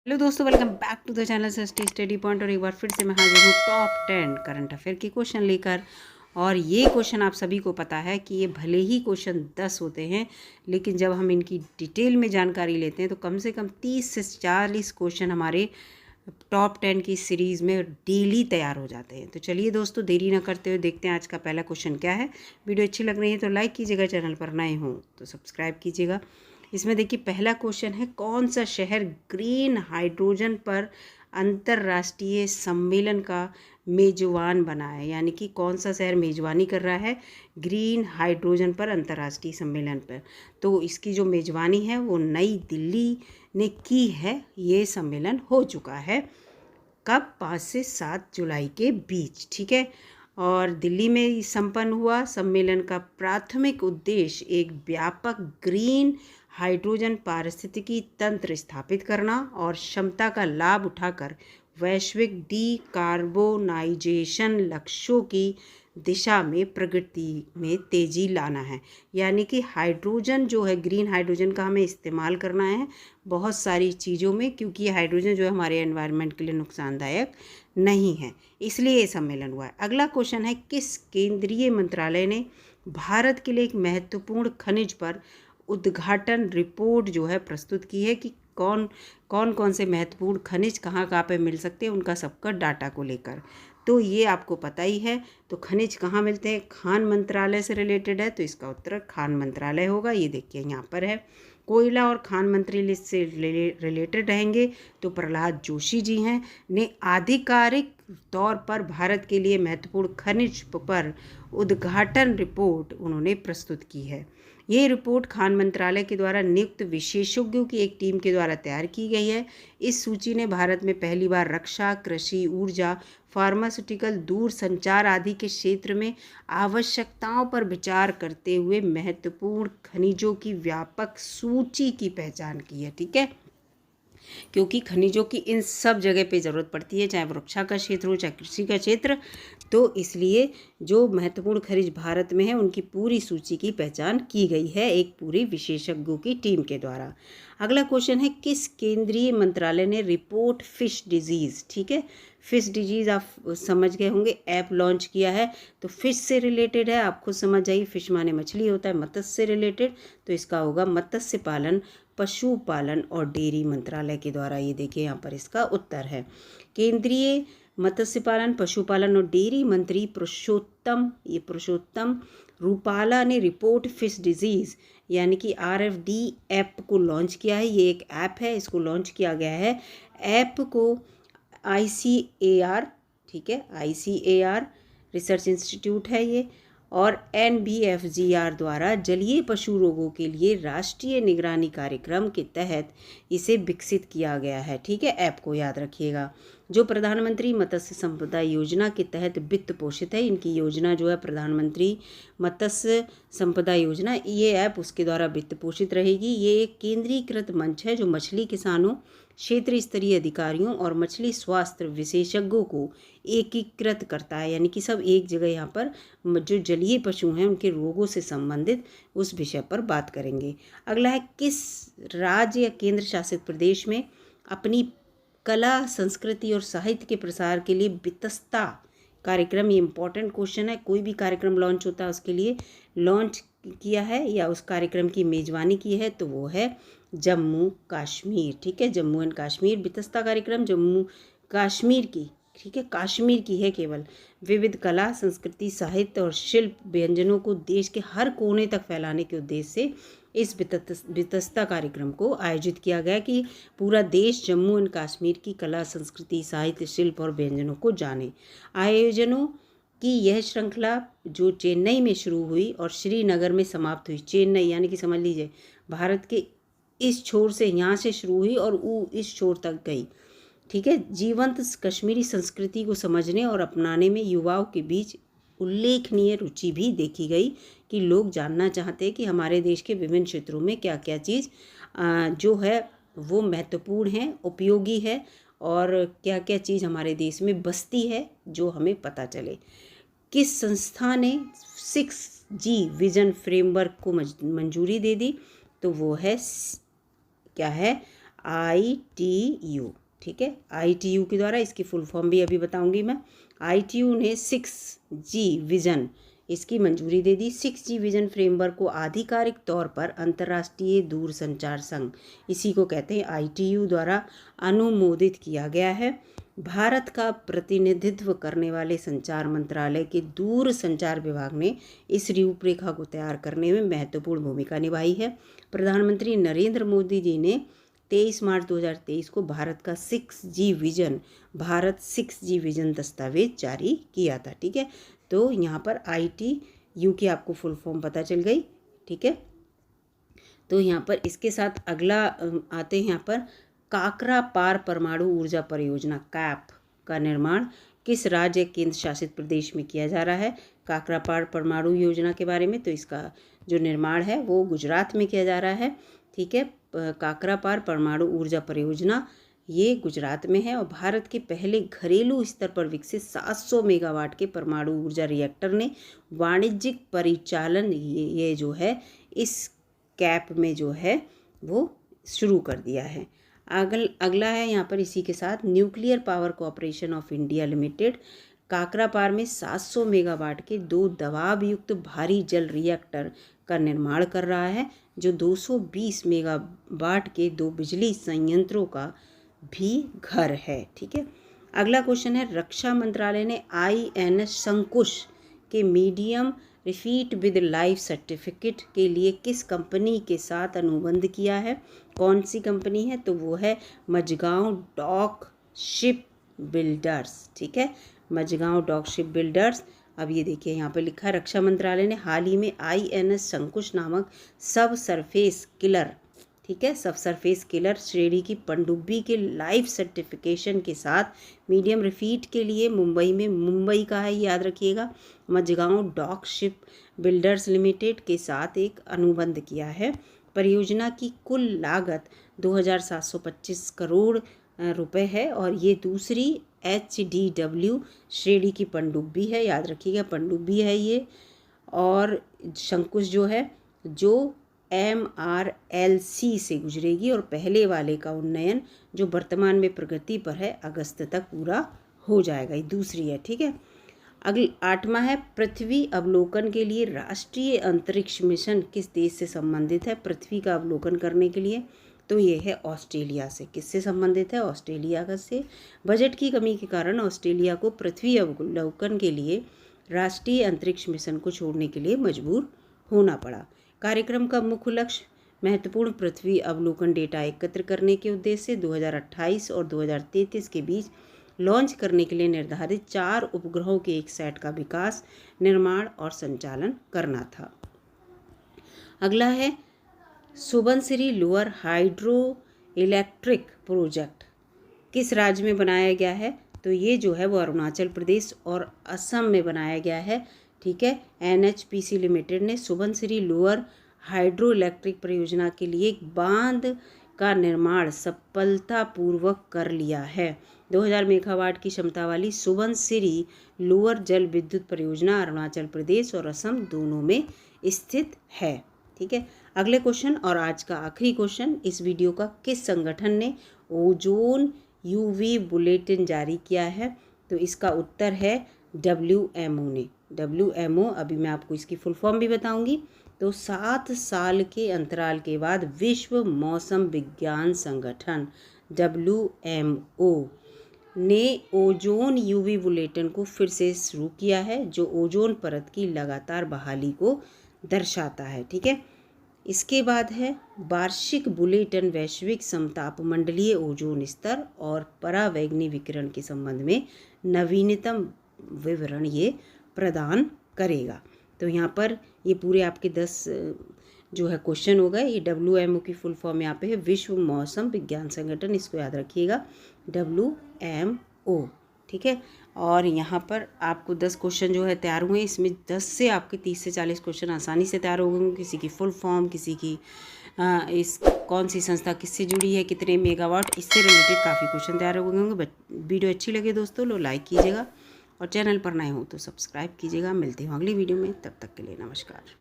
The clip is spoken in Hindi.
हेलो दोस्तों, welcome back to the channel सस्टी स्टडी पॉइंट। और एक बार फिर से मैं हाजिर हूँ टॉप 10 करंट अफेयर के क्वेश्चन लेकर। और ये क्वेश्चन आप सभी को पता है कि ये भले ही क्वेश्चन 10 होते हैं, लेकिन जब हम इनकी डिटेल में जानकारी लेते हैं तो कम से कम 30 से 40 क्वेश्चन हमारे टॉप 10 की सीरीज़ में डेली तैयार हो जाते हैं। तो चलिए दोस्तों, देरी ना करते हुए देखते हैं आज का पहला क्वेश्चन क्या है। वीडियो अच्छी लग रही है तो लाइक कीजिएगा, चैनल पर नए हों तो सब्सक्राइब कीजिएगा। इसमें देखिए पहला क्वेश्चन है, कौन सा शहर ग्रीन हाइड्रोजन पर अंतर्राष्ट्रीय सम्मेलन का मेजबान बना है। यानी कि कौन सा शहर मेजबानी कर रहा है ग्रीन हाइड्रोजन पर अंतर्राष्ट्रीय सम्मेलन पर। तो इसकी जो मेजबानी है वो नई दिल्ली ने की है। ये सम्मेलन हो चुका है कब? 5 से 7 जुलाई के बीच, ठीक है। और दिल्ली में संपन्न हुआ सम्मेलन का प्राथमिक उद्देश्य एक व्यापक ग्रीन हाइड्रोजन पारिस्थितिकी तंत्र स्थापित करना और क्षमता का लाभ उठाकर वैश्विक डीकार्बोनाइजेशन लक्ष्यों की दिशा में प्रगति में तेज़ी लाना है। यानी कि हाइड्रोजन जो है, ग्रीन हाइड्रोजन का हमें इस्तेमाल करना है बहुत सारी चीज़ों में, क्योंकि ये हाइड्रोजन जो है हमारे एनवायरनमेंट के लिए नुकसानदायक नहीं है, इसलिए ये सम्मेलन हुआ है। अगला क्वेश्चन है, किस केंद्रीय मंत्रालय ने भारत के लिए एक महत्वपूर्ण खनिज पर उद्घाटन रिपोर्ट जो है प्रस्तुत की है कि कौन कौन से महत्वपूर्ण खनिज कहाँ कहाँ पे मिल सकते हैं, उनका सबका डाटा को लेकर। तो ये आपको पता ही है। तो खनिज कहाँ मिलते हैं? खान मंत्रालय से रिलेटेड है, तो इसका उत्तर खान मंत्रालय होगा। ये देखिए यहाँ पर है। कोयला और खान मंत्री लिस्ट से रिलेटेड रहेंगे तो प्रहलाद जोशी जी हैं ने आधिकारिक तौर पर भारत के लिए महत्वपूर्ण खनिज पर उद्घाटन रिपोर्ट उन्होंने प्रस्तुत की है। ये रिपोर्ट खान मंत्रालय के द्वारा नियुक्त विशेषज्ञों की एक टीम के द्वारा तैयार की गई है। इस सूची ने भारत में पहली बार रक्षा, कृषि, ऊर्जा, फार्मास्यूटिकल, दूर संचार आदि के क्षेत्र में आवश्यकताओं पर विचार करते हुए महत्वपूर्ण खनिजों की व्यापक सूची की पहचान की है, ठीक है। क्योंकि खनिजों की इन सब जगह पे ज़रूरत पड़ती है, चाहे वो रक्षा का क्षेत्र हो चाहे कृषि का क्षेत्र। तो इसलिए जो महत्वपूर्ण खनिज भारत में है उनकी पूरी सूची की पहचान की गई है एक पूरी विशेषज्ञों की टीम के द्वारा। अगला क्वेश्चन है, किस केंद्रीय मंत्रालय ने रिपोर्ट फिश डिजीज़, ठीक है, फिश डिजीज़ आप समझ गए होंगे, ऐप लॉन्च किया है। तो फिश से रिलेटेड है, आप खुद समझ जाइए। फिश माने मछली होता है, मत्स्य से रिलेटेड, तो इसका होगा मत्स्य पालन, पशुपालन और डेयरी मंत्रालय के द्वारा। ये देखिए यहाँ पर इसका उत्तर है। केंद्रीय मत्स्य पालन, पशुपालन और डेयरी मंत्री पुरुषोत्तम रूपाला ने रिपोर्ट फिश डिजीज़ यानी कि RFD ऐप को लॉन्च किया है। ये एक ऐप है, इसको लॉन्च किया गया है। ऐप को ICAR, ठीक है, ICAR रिसर्च इंस्टीट्यूट है ये, और NBFGR द्वारा जलीय पशु रोगों के लिए राष्ट्रीय निगरानी कार्यक्रम के तहत इसे विकसित किया गया है, ठीक है। ऐप को याद रखिएगा, जो प्रधानमंत्री मत्स्य संपदा योजना के तहत वित्त पोषित है। इनकी योजना जो है प्रधानमंत्री मत्स्य संपदा योजना, ये ऐप उसके द्वारा वित्त पोषित रहेगी। ये एक केंद्रीकृत मंच है जो मछली किसानों, क्षेत्रीय स्तरीय अधिकारियों और मछली स्वास्थ्य विशेषज्ञों को एकीकृत करता है। यानी कि सब एक जगह यहाँ पर जो जलीय पशु हैं उनके रोगों से संबंधित उस विषय पर बात करेंगे। अगला है, किस राज्य या केंद्र शासित प्रदेश में अपनी कला, संस्कृति और साहित्य के प्रसार के लिए वितस्ता कार्यक्रम, ये इंपॉर्टेंट क्वेश्चन है, कोई भी कार्यक्रम लॉन्च होता है उसके लिए लॉन्च किया है या उस कार्यक्रम की मेजबानी की है, तो वो है जम्मू कश्मीर, ठीक है। जम्मू एंड कश्मीर वितस्ता कार्यक्रम जम्मू कश्मीर की, ठीक है, कश्मीर की है केवल, विविध कला, संस्कृति, साहित्य और शिल्प व्यंजनों को देश के हर कोने तक फैलाने के उद्देश्य से इस वितस्ता कार्यक्रम को आयोजित किया गया कि पूरा देश जम्मू एंड कश्मीर की कला, संस्कृति, साहित्य, शिल्प और व्यंजनों को जाने। आयोजनों की यह श्रृंखला जो चेन्नई में शुरू हुई और श्रीनगर में समाप्त हुई। चेन्नई यानी कि समझ लीजिए भारत के इस छोर से, यहाँ से शुरू हुई और वो इस छोर तक गई, ठीक है। जीवंत कश्मीरी संस्कृति को समझने और अपनाने में युवाओं के बीच उल्लेखनीय रुचि भी देखी गई कि लोग जानना चाहते हैं कि हमारे देश के विभिन्न क्षेत्रों में क्या क्या चीज़ जो है वो महत्वपूर्ण है, उपयोगी है, और क्या क्या चीज़ हमारे देश में बसती है जो हमें पता चले। किस संस्था ने 6G विजन फ्रेमवर्क को मंजूरी दे दी? तो वो है क्या है ITU, ठीक है। ITU के द्वारा, इसकी फुल फॉर्म भी अभी बताऊंगी मैं। ITU ने 6G विज़न इसकी मंजूरी दे दी। 6G विज़न फ्रेमवर्क को आधिकारिक तौर पर अंतर्राष्ट्रीय दूरसंचार संघ, इसी को कहते हैं, ITU द्वारा अनुमोदित किया गया है। भारत का प्रतिनिधित्व करने वाले संचार मंत्रालय के दूर संचार विभाग ने इस रूपरेखा को तैयार करने में महत्वपूर्ण भूमिका निभाई है। प्रधानमंत्री नरेंद्र मोदी जी ने 23 मार्च 2023 को भारत का 6G vision, Bharat 6G vision दस्तावेज जारी किया था, ठीक है। तो यहाँ पर ITU की आपको फुल फॉर्म पता चल गई, ठीक है। तो यहाँ पर इसके साथ अगला आते हैं यहाँ पर काकरा पार परमाणु ऊर्जा परियोजना कैप का निर्माण किस राज्य केंद्र शासित प्रदेश में किया जा रहा है। काकरा पार परमाणु योजना के बारे में, तो इसका जो निर्माण है वो गुजरात में किया जा रहा है, ठीक है। काकरा पार परमाणु ऊर्जा परियोजना ये गुजरात में है और भारत के पहले घरेलू स्तर पर विकसित 700 मेगावाट के परमाणु ऊर्जा रिएक्टर ने वाणिज्यिक परिचालन ये जो है इस कैप में जो है वो शुरू कर दिया है। अगला है यहाँ पर इसी के साथ nuclear power corporation of India limited Kakrapar में 700 मेगावाट के 2 दबाव युक्त भारी जल रिएक्टर का निर्माण कर रहा है, जो 220 मेगावाट के 2 बिजली संयंत्रों का भी घर है, ठीक है। अगला क्वेश्चन है रक्षा मंत्रालय ने INS शंकुश के मीडियम रिफीट विद लाइफ सर्टिफिकेट के लिए किस कंपनी के साथ अनुबंध किया है। कौन सी कंपनी है, तो वो है मझगांव डॉक शिप बिल्डर्स, ठीक है, मझगांव डॉक शिप बिल्डर्स। अब ये देखिए यहाँ पे लिखा है रक्षा मंत्रालय ने हाल ही में INS शंकुश नामक सब सरफेस किलर, ठीक है, सब सरफेस किलर श्रेणी की पनडुब्बी के लाइफ सर्टिफिकेशन के साथ मीडियम रिफीट के लिए मुंबई का है, याद रखिएगा, Mazagon dock ship builders limited के साथ एक अनुबंध किया है। परियोजना की कुल लागत 2,725 करोड़ रुपए है और ये दूसरी HDW श्रेणी की पनडुब्बी है, याद रखिएगा, पनडुब्बी है ये। और शंकुश जो है जो MRLC से गुजरेगी और पहले वाले का उन्नयन जो वर्तमान में प्रगति पर है अगस्त तक पूरा हो जाएगा, ये दूसरी है, ठीक है। अगला 8वां है पृथ्वी अवलोकन के लिए राष्ट्रीय अंतरिक्ष मिशन किस देश से संबंधित है। पृथ्वी का अवलोकन करने के लिए, तो ये है ऑस्ट्रेलिया से। किससे संबंधित है, ऑस्ट्रेलिया का से। बजट की कमी के कारण ऑस्ट्रेलिया को पृथ्वी अवलोकन के लिए राष्ट्रीय अंतरिक्ष मिशन को छोड़ने के लिए मजबूर होना पड़ा। कार्यक्रम का मुख्य लक्ष्य महत्वपूर्ण पृथ्वी अवलोकन डेटा एकत्र करने के उद्देश्य से 2028 और 2033 के बीच लॉन्च करने के लिए निर्धारित 4 उपग्रहों के एक सेट का विकास, निर्माण और संचालन करना था। अगला है Subansiri lower hydro electric project किस राज्य में बनाया गया है, तो ये जो है वो अरुणाचल प्रदेश और असम में बनाया गया है, ठीक है। NHPC लिमिटेड ने सुबनसिरी लोअर हाइड्रो इलेक्ट्रिक परियोजना के लिए एक बांध का निर्माण सफलतापूर्वक कर लिया है। 2000 मेगावाट की क्षमता वाली सुबनसिरी लोअर जल विद्युत परियोजना अरुणाचल प्रदेश और असम दोनों में स्थित है, ठीक है। अगले क्वेश्चन और आज का आखिरी क्वेश्चन, इस वीडियो का किस संगठन ने ओजोन UV बुलेटिन जारी किया है, तो इसका उत्तर है WMO ने। WMO, अभी मैं आपको इसकी फुल फॉर्म भी बताऊंगी। तो 7 साल के अंतराल के बाद विश्व मौसम विज्ञान संगठन WMO ने ओजोन UV बुलेटिन को फिर से शुरू किया है, जो ओजोन परत की लगातार बहाली को दर्शाता है, ठीक है। इसके बाद है वार्षिक बुलेटिन वैश्विक समतापमंडलीय ओजोन स्तर और परावैंगनी विकिरण के संबंध में नवीनतम विवरण ये प्रदान करेगा। तो यहाँ पर ये पूरे आपके 10 जो है क्वेश्चन हो गए। ये WMO की फुल फॉर्म यहाँ पे है विश्व मौसम विज्ञान संगठन, इसको याद रखिएगा, WMO, ठीक है। और यहाँ पर आपको 10 क्वेश्चन जो है तैयार हुए, इसमें 10 से आपके 30 से 40 क्वेश्चन आसानी से तैयार हो गए। किसी की फुल फॉर्म, किसी की इस कौन सी संस्था किससे जुड़ी है, कितने मेगावाट, इससे रिलेटेड काफ़ी क्वेश्चन तैयार हो गए होंगे। वीडियो अच्छी लगे दोस्तों लो लाइक कीजिएगा और चैनल पर नए हो तो सब्सक्राइब कीजिएगा। मिलते हैं अगली वीडियो में, तब तक के लिए नमस्कार।